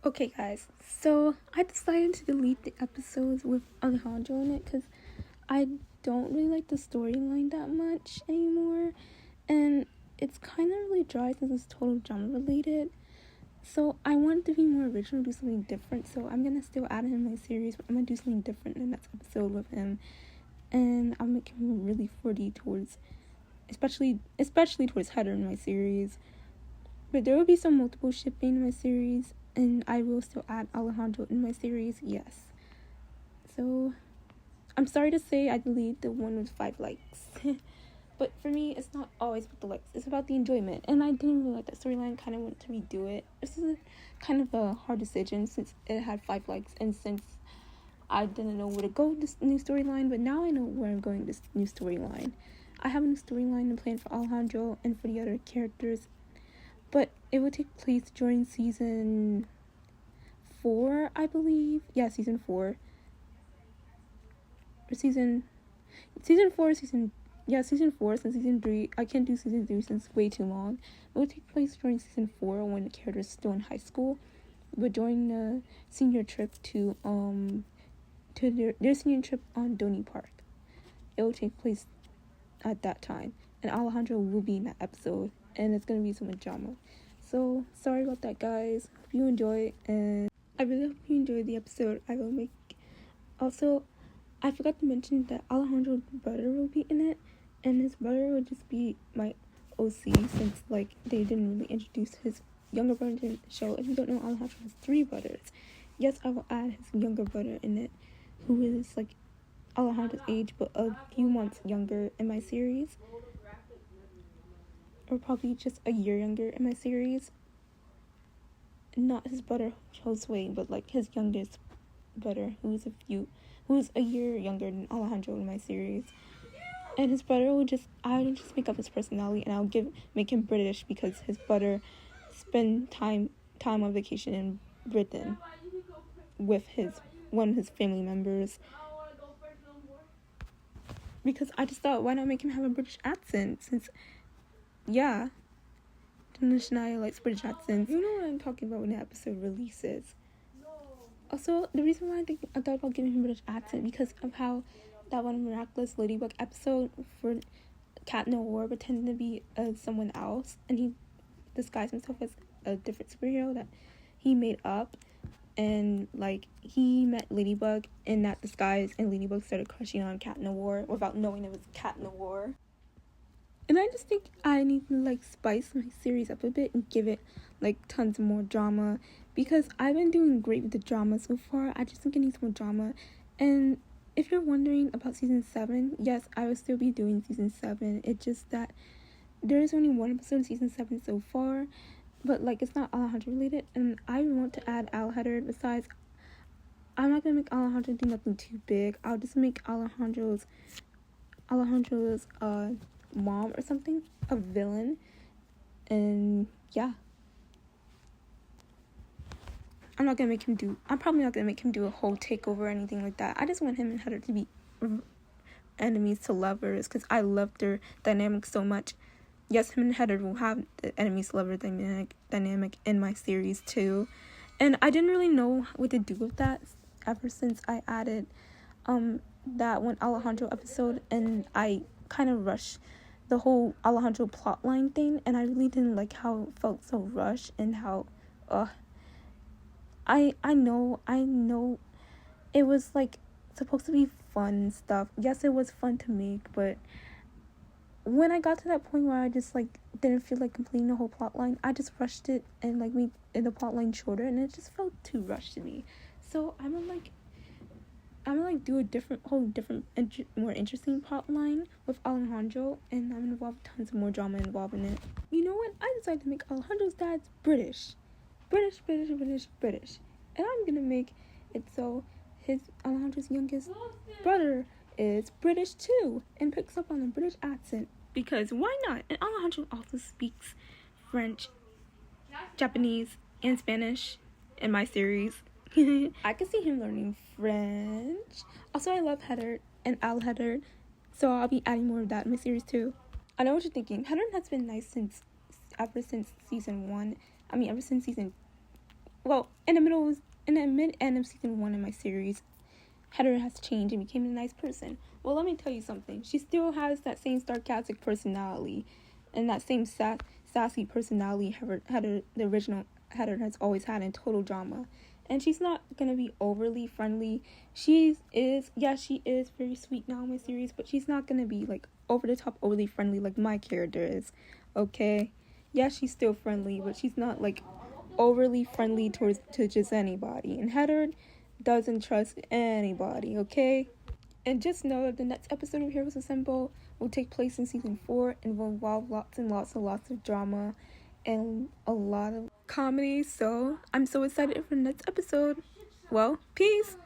Okay, guys, so I decided to delete the episodes with Alejandro in it because I don't really like the storyline that much anymore, and it's kind of really dry since it's total drama related. So I wanted to be more original, do something different. So I'm gonna still add him in my series, but I'm gonna do something different in the next episode with him, and I'll make him really 4D towards, especially towards Heather in my series. But there will be some multiple shipping in my series, and I will still add Alejandro in my series, yes. So, I'm sorry to say I deleted the one with 5 likes. But for me, it's not always about the likes. It's about the enjoyment. And I didn't really like that storyline. Kind of want to redo it. This is kind of a hard decision since it had 5 likes. And since I didn't know where to go with this new storyline. But now I know where I'm going this new storyline. I have a new storyline planned for Alejandro and for the other characters. But it will take place during season 4, I believe. Yeah, season 4. Or season 4, season 4, since season 3, I can't do season 3 since it's way too long. It will take place during season 4 when the characters are still in high school, but during the senior trip to their senior trip on Donny Park. It will take place at that time, and Alejandro will be in that episode, and it's gonna be so much drama. So sorry about that, guys. Hope you enjoy, and I really hope you enjoy the episode I will make. Also, I forgot to mention that Alejandro's brother will be in it, and his brother will just be my OC since they didn't really introduce his younger brother in the show. If you don't know, Alejandro has 3 brothers. Yes, I will add his younger brother in it, who is Alejandro's age but a few months younger in my series, or probably just a year younger in my series. Not his brother Josue, but his youngest brother, who's a year younger than Alejandro in my series. And his brother will I'll just make up his personality, and I'll make him British because his brother spend time on vacation in Britain with one of his family members. Because I just thought, why not make him have a British accent? Since, yeah, Shania likes British accents. You know what I'm talking about when the episode releases. Also, the reason why I thought about giving him a British accent because of how that one Miraculous Ladybug episode for Cat Noir pretended to be someone else, and he disguised himself as a different superhero that he made up, and he met Ladybug in that disguise, and Ladybug started crushing on Cat Noir without knowing it was Cat Noir. And I just think I need to spice my series up a bit and give it tons more drama, because I've been doing great with the drama so far. I just think it needs more drama. And if you're wondering about season 7, yes, I will still be doing season 7. It's just that there is only 1 episode in season 7 so far, but it's not Alejandro related, and I want to add Alejandro. Besides, I'm not gonna make Alejandro do nothing too big. I'll just make Alejandro's mom or something a villain, and yeah. I'm probably not gonna make him do a whole takeover or anything like that. I just want him and Heather to be enemies to lovers, because I love their dynamic so much. Yes, him and Heather will have the enemies to lover dynamic in my series too. And I didn't really know what to do with that ever since I added that one Alejandro episode, and I kind of rushed the whole Alejandro plotline thing, and I really didn't like how it felt so rushed, and how I know it was supposed to be fun and stuff. Yes, it was fun to make, but when I got to that point where I just didn't feel like completing the whole plotline, I just rushed it and made the plotline shorter, and it just felt too rushed to me. So I'm gonna do a whole different more interesting plotline with Alejandro, and I'm gonna involve tons of more drama involved in it. You know what? I decided to make Alejandro's dad British. And I'm gonna make it so Alejandro's youngest brother is British too, and picks up on a British accent, because why not? And Alejandro also speaks French, Japanese, and Spanish in my series. I can see him learning French. Also, I love Heather and Heather, so I'll be adding more of that in my series too. I know what you're thinking. Heather has been nice ever since season 1. Ever since season well, in the mid-end of season 1 of my series, Heather has changed and became a nice person. Well, let me tell you something. She still has that same sarcastic personality and that same sassy personality Heather, the original Heather, has always had in Total Drama. And she's not going to be overly friendly. She is very sweet now in my series, but she's not going to be, like, over the top overly friendly like my character is, okay? Yeah, she's still friendly, but she's not, like, overly friendly to just anybody. And Heather doesn't trust anybody, okay? And just know that the next episode of Heroes Assemble will take place in season 4 and will involve lots and lots of drama and a lot of comedy. So I'm so excited for the next episode. Well, peace!